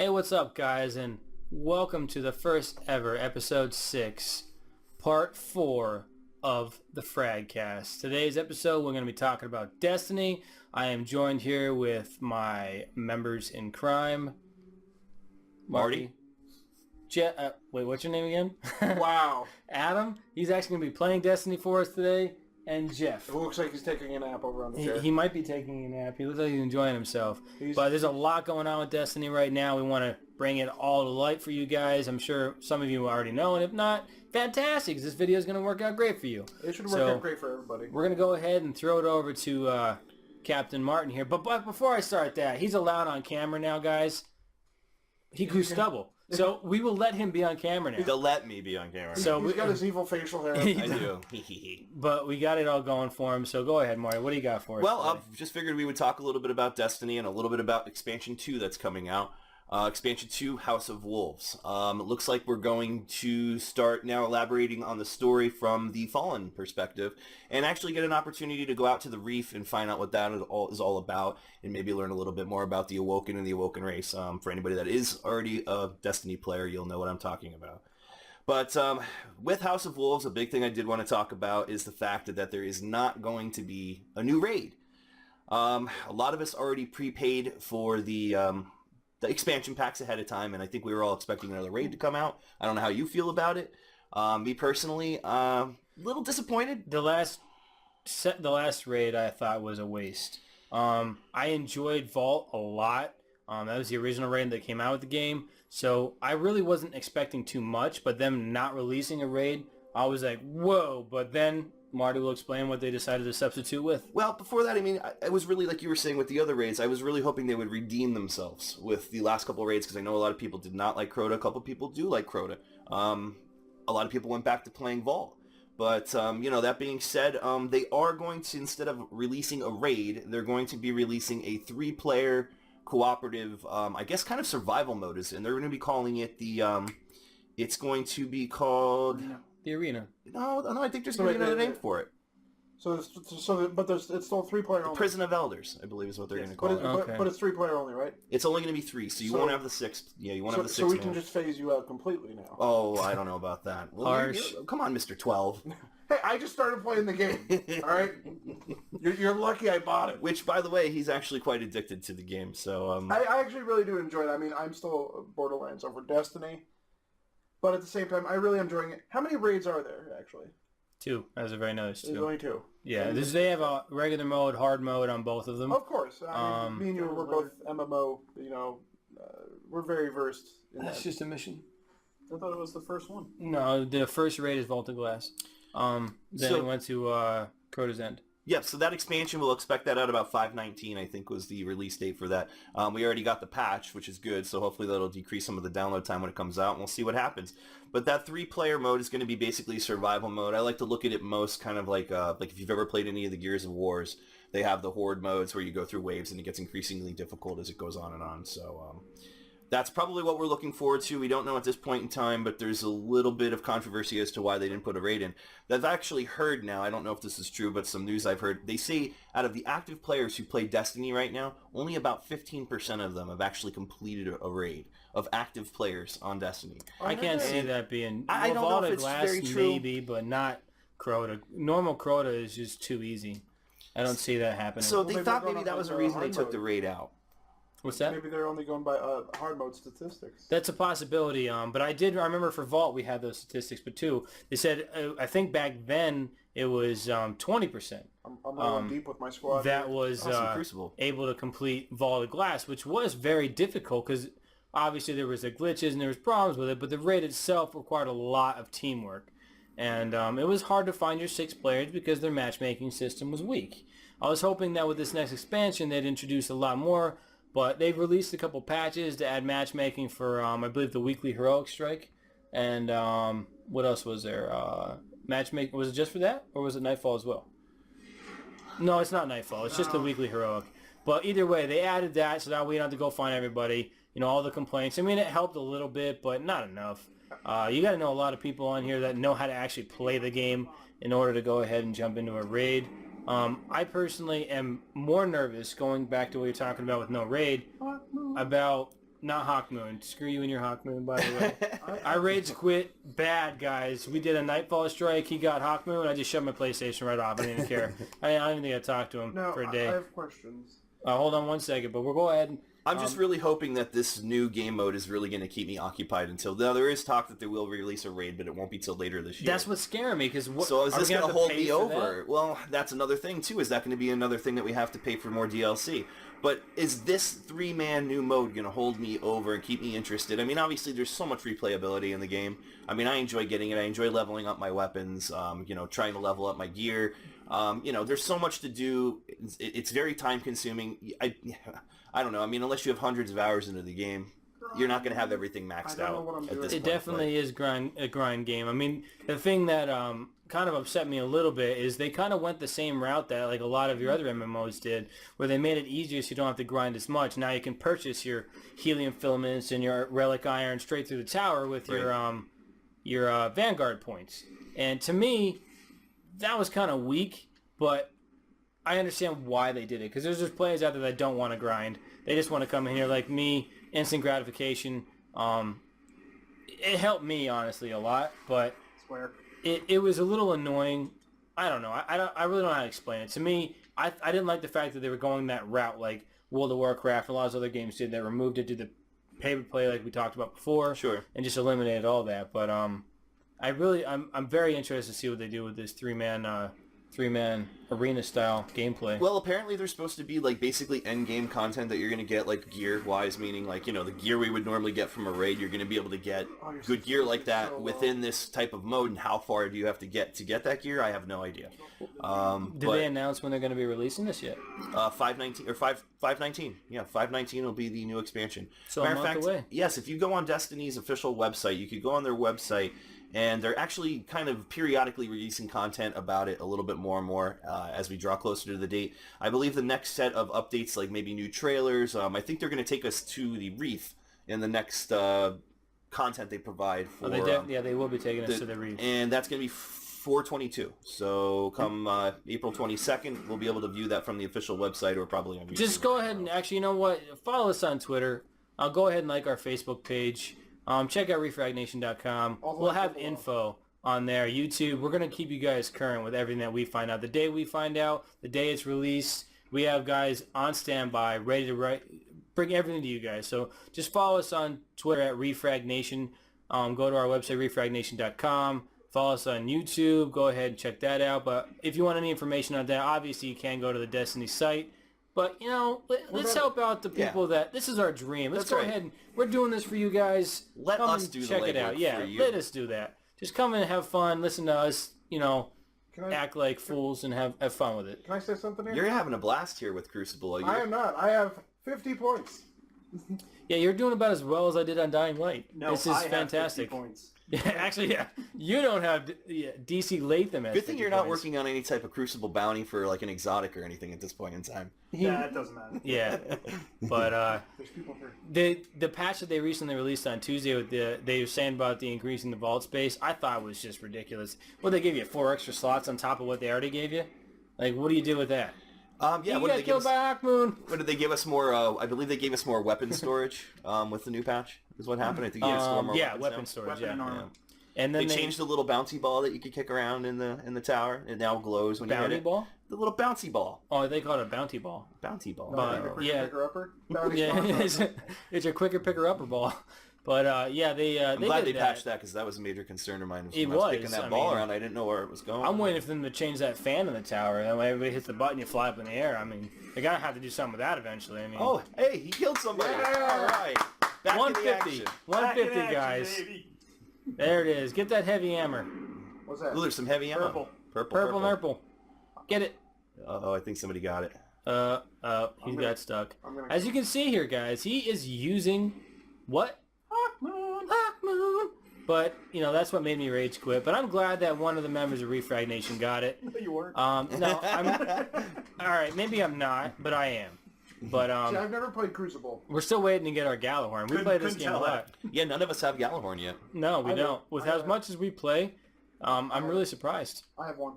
Hey, what's up, guys, and welcome to the first ever episode 6, part 4 of the FRAGCAST. Today's episode, we're going to be talking about Destiny. I am joined here with my members in crime, Marty. Wait, what's your name again? Wow. Adam. He's actually going to be playing Destiny for us today. And Jeff. It looks like he's taking a nap over on the chair. He might be taking a nap. He looks like he's enjoying himself. But there's a lot going on with Destiny right now. We want to bring it all to light for you guys. I'm sure some of you already know, and if not, fantastic, because this video is going to work out great for you. It should work out great for everybody. We're going to go ahead and throw it over to Captain Martin here. But before I start that, he's allowed on camera now, guys. He grew stubble. So we will let him be on camera now. They'll let me be on camera. So he's got his evil facial hair. I do. But we got it all going for him. So go ahead, Mario. What do you got for us? Well, I just figured we would talk a little bit about Destiny and a little bit about Expansion 2 that's coming out. Expansion 2, House of Wolves. It looks like we're going to start now elaborating on the story from the Fallen perspective and actually get an opportunity to go out to the Reef and find out what that is all about and maybe learn a little bit more about the Awoken and the Awoken race. For anybody that is already a Destiny player, you'll know what I'm talking about. But with House of Wolves, a big thing I did want to talk about is the fact that there is not going to be a new raid. A lot of us already prepaid for the expansion packs ahead of time, and I think we were all expecting another raid to come out. I don't know how you feel about it. Me personally, a little disappointed. The last raid I thought was a waste. I enjoyed Vault a lot. That was the original raid that came out with the game, so I really wasn't expecting too much, but them not releasing a raid, I was like, whoa, but then Marty will explain what they decided to substitute with. Well, before that, I mean, I was really, like you were saying with the other raids, I was really hoping they would redeem themselves with the last couple of raids, because I know a lot of people did not like Crota. A couple of people do like Crota. A lot of people went back to playing Vault. But, you know, that being said, they are going to, instead of releasing a raid, they're going to be releasing a 3-player cooperative, I guess kind of survival mode, and they're going to be calling it the, it's going to be called... The Arena. No, I think there's going to be another name for it. But it's still 3-player only. The Prison of Elders, I believe, is what they're going to call it. But it's 3-player only, right? It's only going to be 3, so you won't have the 6th. Yeah, you won't have the 6th. So we can just phase you out completely now. Oh, I don't know about that. Well, come on, Mr. 12. Hey, I just started playing the game, all right? You're lucky I bought it. Which, by the way, he's actually quite addicted to the game, so... I actually really do enjoy it. I mean, I'm still Borderlands over Destiny. But at the same time, I'm really enjoying it. How many raids are there, actually? 2, as of right now, there's 2. There's only 2. Yeah, they have a regular mode, hard mode on both of them. Of course. I mean, me and you were both MMO, you know, we're very versed in That's that. just a mission. I thought it was the first one. No, the first raid is Vault of Glass. Then it went to Crota's End. Yeah, so that expansion, we'll expect that out about 5/19, I think was the release date for that. We already got the patch, which is good, so hopefully that'll decrease some of the download time when it comes out, and we'll see what happens. But that 3-player mode is going to be basically survival mode. I like to look at it most kind of like if you've ever played any of the Gears of Wars, they have the Horde modes where you go through waves and it gets increasingly difficult as it goes on and on. So that's probably what we're looking forward to. We don't know at this point in time, but there's a little bit of controversy as to why they didn't put a raid in. I've actually heard now, I don't know if this is true, but some news I've heard, they say out of the active players who play Destiny right now, only about 15% of them have actually completed a raid of active players on Destiny. I can't see that being... I don't know if it's Glass, very true. maybe, but not Crota. Normal Crota is just too easy. I don't see that happening. So they thought maybe that was the reason they took the raid out. What's that? Maybe they're only going by hard mode statistics. That's a possibility. But I remember for Vault we had those statistics, but too, they said, I think back then it was 20%. I'm rolling deep with my squad. That was able to complete Vault of Glass, which was very difficult because obviously there was the glitches and there was problems with it, but the raid itself required a lot of teamwork. And it was hard to find your 6 players because their matchmaking system was weak. I was hoping that with this next expansion they'd introduce a lot more, but they've released a couple patches to add matchmaking for, I believe, the weekly Heroic Strike. And what else was there? Matchmaking, was it just for that? Or was it Nightfall as well? No, it's not Nightfall. It's just the weekly Heroic. But either way, they added that so that we don't have to go find everybody. You know, all the complaints. I mean, it helped a little bit, but not enough. You got to know a lot of people on here that know how to actually play the game in order to go ahead and jump into a raid. I personally am more nervous, going back to what you're talking about with no raid, about not Hawk Moon. Screw you and your Hawk Moon, by the way. I rage quit bad, guys. We did a Nightfall strike. He got Hawk Moon. I just shut my PlayStation right off. I didn't even care. I don't even think I talked to him for a day. I have questions. Hold on 1 second, but we'll go ahead. I'm just really hoping that this new game mode is really going to keep me occupied until... Now, there is talk that they will release a raid, but it won't be till later this year. That's what's scaring me, because... So is this going to hold me over? Well, that's another thing, too. Is that going to be another thing that we have to pay for more DLC? But is this 3-man new mode going to hold me over and keep me interested? I mean, obviously, there's so much replayability in the game. I mean, I enjoy getting it. I enjoy leveling up my weapons, trying to level up my gear. There's so much to do. It's very time-consuming. I don't know. I mean, unless you have hundreds of hours into the game, you're not going to have everything maxed out at this point. It definitely is a grind game. I mean, the thing that kind of upset me a little bit is they kind of went the same route that like a lot of your other MMOs did, where they made it easier so you don't have to grind as much. Now you can purchase your helium filaments and your relic iron straight through the tower with your Vanguard points. And to me, that was kind of weak, but I understand why they did it, because there's just players out there that don't want to grind. They just want to come in here like me, instant gratification. It helped me, honestly, a lot, but it was a little annoying. I don't know. I really don't know how to explain it. To me, I didn't like the fact that they were going that route like World of Warcraft and a lot of other games did, that removed it to the pay-to-play like we talked about before. Sure. And just eliminated all that. But I'm very interested to see what they do with this three-man arena style gameplay. Well, apparently there's supposed to be like basically end game content that you're going to get like gear wise, meaning like, the gear we would normally get from a raid, you're going to be able to get good gear like that within this type of mode. And how far do you have to get that gear? I have no idea. Did they announce when they're going to be releasing this yet? 519 or 519. Yeah, 519 will be the new expansion. So a month away. Yes, if you go on Destiny's official website, you could go on their website, and they're actually kind of periodically releasing content about it a little bit more and more as we draw closer to the date. I believe the next set of updates, like maybe new trailers, I think they're going to take us to the Reef in the next content they provide for... they will be taking us to the Reef. And that's going to be 4/22. So come April 22nd, we'll be able to view that from the official website or probably on YouTube. Just go ahead and actually, you know what? Follow us on Twitter. I'll go ahead and like our Facebook page. Check out ReFragNation.com. We'll have info on there. YouTube, we're going to keep you guys current with everything that we find out. The day we find out, the day it's released, we have guys on standby, ready to bring everything to you guys. So just follow us on Twitter at ReFragNation. Go to our website, ReFragNation.com. Follow us on YouTube. Go ahead and check that out. But if you want any information on that, obviously you can go to the Destiny site. But, let's help out the people that... This is our dream. Let's go ahead and... We're doing this for you guys. Let us do the legwork for you. Check it out. Yeah, let us do that. Just come in and have fun. Listen to us, act like fools and have fun with it. Can I say something here? You're having a blast here with Crucible. I am not. I have 50 points. Yeah, you're doing about as well as I did on Dying Light. No, this is fantastic. 50 points. Actually, yeah. You don't have DC Latham as Good thing you're not points. working on any type of Crucible bounty for like an exotic or anything at this point in time. Yeah, it doesn't matter. Yeah, but There's people here. the patch that they recently released on Tuesday with they were saying about the increasing the vault space, I thought was just ridiculous. Well, they gave you 4 extra slots on top of what they already gave you. Like, what do you do with that? Yeah, you got killed by Hawkmoon. What did they give us more? I believe they gave us more weapon storage with the new patch. Is what happened. I think you gave us more weapon storage. Weapon Yeah. And then they changed the little bouncy ball that you could kick around in the tower. It now glows when you hit it. Ball? The little bouncy ball. Oh, they call it a bounty ball. Bouncy ball. Picker-upper? It's a quicker picker-upper ball. But I'm glad they patched that because that was a major concern of mine. When I was picking that ball around, I didn't know where it was going. I'm waiting for them to change that fan in the tower. That way everybody hits the button, you fly up in the air. I mean, they gotta have to do something with that eventually. I mean, oh, hey, he killed somebody. Yeah. All right. Back 150. 150, guys. Baby. There it is. Get that heavy hammer. What's that? Ooh, there's some heavy ammo. Purple. Purple. Get it. Oh, I think somebody got it. He got stuck. As you can see here, guys, he is using what? Hawkmoon. But, that's what made me rage quit. But I'm glad that one of the members of ReFragNation got it. You weren't. No, I'm... Alright, maybe I'm not, but I am. But, See, I've never played Crucible. we're still waiting to get our Galahorn. We played this game a lot. Yeah, none of us have Galahorn yet. No, we don't. With as much as we play, I'm really surprised. I have one.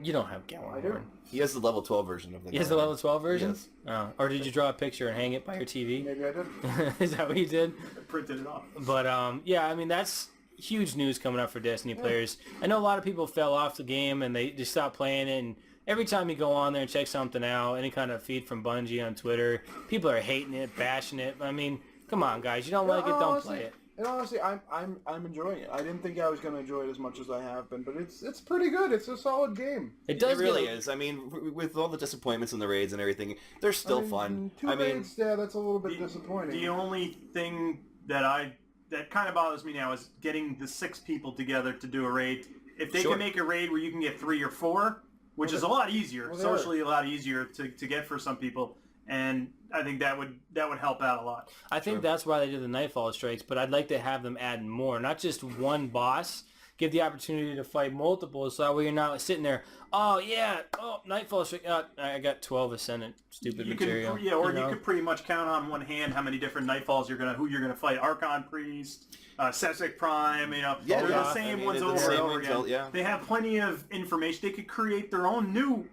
You don't have I do. Gjallarhorn. He has the level 12 version of the He has the level 12 version? Yes. Oh. Or did you draw a picture and hang it by your TV? Maybe I did. Is that what you did? I printed it off. But yeah, I mean that's huge news coming up for Destiny players. I know a lot of people fell off the game and they just stopped playing it. And every time you go on there and check something out, any kind of feed from Bungie on Twitter, people are hating it, bashing it. I mean, come on, guys, you don't like it, don't play it. And honestly, I'm enjoying it. I didn't think I was going to enjoy it as much as I have been, but it's pretty good. It's a solid game. It does It really is. I mean, with all the disappointments in the raids and everything, they're still fun. Two raids, yeah, that's a little bit disappointing. The only thing that kind of bothers me now is getting the 6 people together to do a raid. If they can make a raid where you can get 3 or 4, which is a lot easier, socially a lot easier to get for some people, and I think that would help out a lot. I think that's why they did the Nightfall strikes, but I'd like to have them add more, not just one boss. Give the opportunity to fight multiple, so that way you're not sitting there, Nightfall strike, I got 12 Ascendant, stupid material. You could pretty much count on one hand how many different Nightfalls who you're gonna fight. Archon Priest, Sessic Prime, they're the same ones over and over again. They have plenty of information. They could create their own new,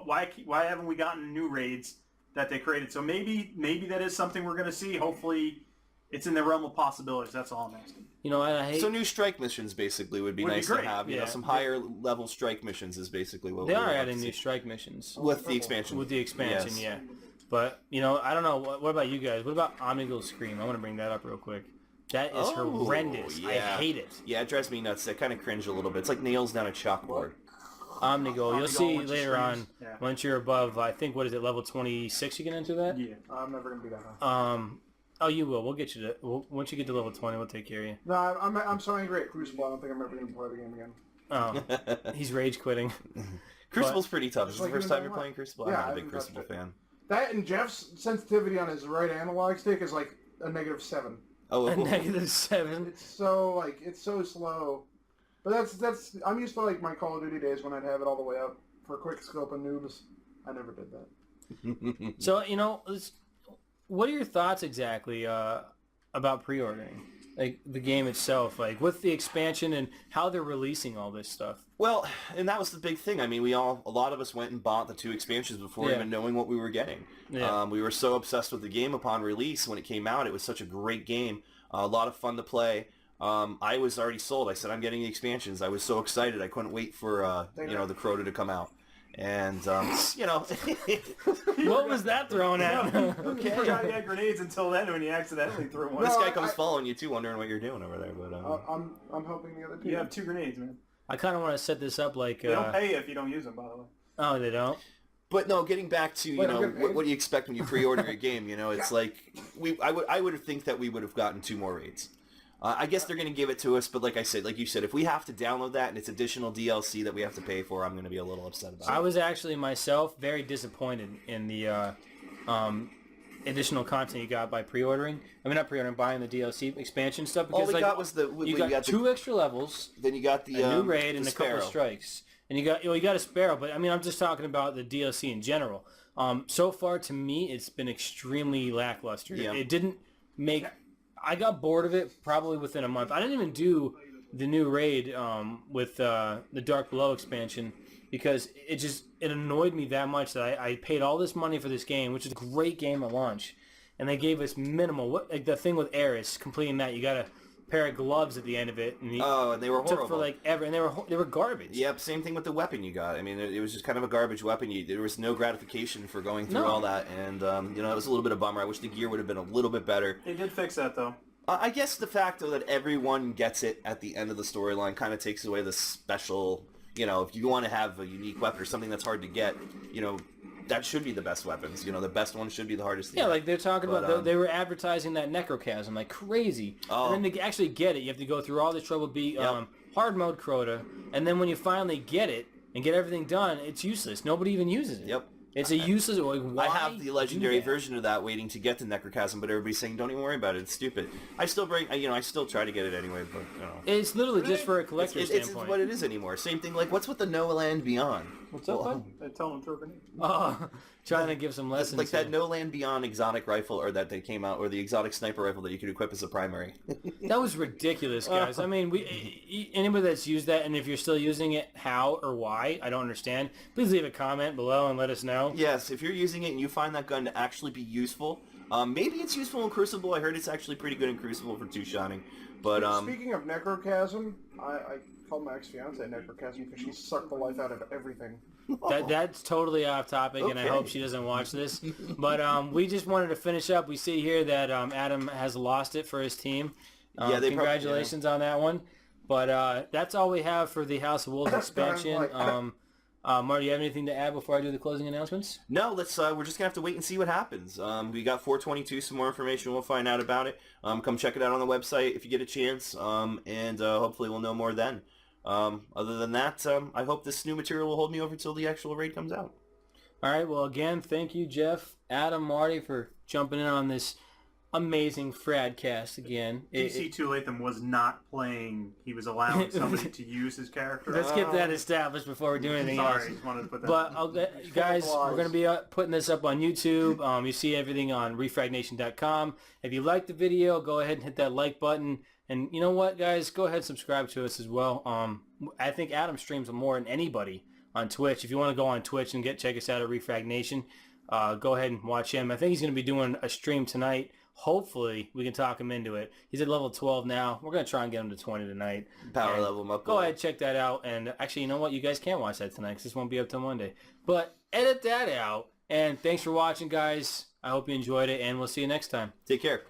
why haven't we gotten new raids that they created? So maybe that is something we're gonna see. Hopefully it's in the realm of possibilities. That's all I'm asking. I hate... So new strike missions basically would be nice to have. Some higher level strike missions is basically what they are adding new strike missions with the expansion. With the expansion, yeah. But I don't know. What about you guys? What about Omnigul Scream? I want to bring that up real quick. That is horrendous. Yeah. I hate it. Yeah, it drives me nuts. I kind of cringe a little bit. It's like nails down a chalkboard. Omnigul. You'll see later on once you're above. I think level 26. You get into that. Yeah, I'm never gonna be that high. Oh, you will. We'll get you to. Once you get to level 20, we'll take care of you. No, I'm so angry at Crucible. I don't think I'm ever gonna play the game again. Oh, he's rage quitting. Crucible's pretty tough. Is this the first time you're playing Crucible? Yeah, I'm not a big Crucible fan. That and Jeff's sensitivity on his right analog stick is like a -7. Oh, a -7. It's so it's so slow. But that's I'm used to like my Call of Duty days when I'd have it all the way up for quick scope and noobs. I never did that. So what are your thoughts exactly about pre-ordering, like the game itself, like with the expansion and how they're releasing all this stuff? Well, and that was the big thing. I mean, a lot of us went and bought the 2 expansions before even knowing what we were getting. Yeah. We were so obsessed with the game upon release when it came out. It was such a great game, a lot of fun to play. I was already sold. I said, I'm getting the expansions. I was so excited. I couldn't wait for the Crota to come out. And, what was that thrown at? Okay. You forgot you had grenades until then when you accidentally threw one. This guy comes following you too, wondering what you're doing over there. But I'm helping the other team. You have 2 grenades, man. I kind of want to set this up like... They don't pay you if you don't use them, by the way. Oh, they don't? But no, getting back to, what do you expect when you pre-order a game? It's like, I would think that we would have gotten 2 more raids. I guess they're going to give it to us, but like you said, if we have to download that and it's additional DLC that we have to pay for, I'm going to be a little upset about it. I was actually myself very disappointed in the additional content you got by pre-ordering. I mean, not pre-ordering, buying the DLC expansion stuff. Because all we got was you got 2 extra levels. Then you got the a new raid and a Sparrow. couple of strikes, and you got a Sparrow. But I mean, I'm just talking about the DLC in general. So far, to me, it's been extremely lackluster. Yeah. It didn't make. I got bored of it probably within a month. I didn't even do the new raid with the Dark Below expansion because it annoyed me that much that I paid all this money for this game, which is a great game at launch, and they gave us minimal. The thing with Eris, completing that, you got a pair of gloves at the end of it. And and they were horrible. For and they were garbage. Yep, same thing with the weapon you got. I mean, it was just kind of a garbage weapon. There was no gratification for going through all that, and it was a little bit of a bummer. I wish the gear would have been a little bit better. They did fix that, though. I guess the fact, though, that everyone gets it at the end of the storyline kind of takes away the special, if you want to have a unique weapon or something that's hard to get, that should be the best weapons. The best one should be the hardest to get. Yeah, like they're talking about, they were advertising that Necrochasm like crazy. Oh. And then to actually get it, you have to go through all this trouble, hard mode Crota, and then when you finally get it and get everything done, it's useless. Nobody even uses it. Yep. It's a useless. Like, why I have the legendary version of that waiting to get the Necrochasm, but everybody's saying don't even worry about it. It's stupid. I still I still try to get it anyway, but it's literally just for a collector's standpoint. It's what it is anymore. Same thing. Like, what's with the No Land Beyond? What's up, bud? Tell them to grenade. Oh, trying to give some lessons. Like that No Land Beyond exotic rifle, or that they came out, or the exotic sniper rifle that you could equip as a primary. That was ridiculous, guys. I mean, anybody that's used that, and if you're still using it, how or why, I don't understand. Please leave a comment below and let us know. Yes, if you're using it and you find that gun to actually be useful, maybe it's useful in Crucible. I heard it's actually pretty good in Crucible for two-shotting. But speaking of Necrochasm, I called my ex-fiance Necrochasm because she sucked the life out of everything. That's totally off topic, and I hope she doesn't watch this. But we just wanted to finish up. We see here that Adam has lost it for his team. Congratulations on that one. But that's all we have for the House of Wolves expansion. Marty, you have anything to add before I do the closing announcements? No, let's. We're just gonna have to wait and see what happens. We got 422, some more information. We'll find out about it. Come check it out on the website if you get a chance, and hopefully we'll know more then. Other than that, I hope this new material will hold me over till the actual raid comes out. All right. Well, again, thank you, Jeff, Adam, Marty, for jumping in on this amazing FRAGCAST again. DC2 Latham was not playing. He was allowing somebody to use his character. Let's get that established before we do anything else. Sorry, just wanted to put that. But guys, we're going to be putting this up on YouTube. You see everything on ReFragNation.com. If you like the video, go ahead and hit that like button. And you know what, guys? Go ahead and subscribe to us as well. I think Adam streams more than anybody on Twitch. If you want to go on Twitch and check us out at ReFragNation, go ahead and watch him. I think he's going to be doing a stream tonight. Hopefully, we can talk him into it. He's at level 12 now. We're going to try and get him to 20 tonight. Power level him up. Go ahead, check that out. And actually, you know what? You guys can't watch that tonight because this won't be up till Monday. But edit that out. And thanks for watching, guys. I hope you enjoyed it, and we'll see you next time. Take care.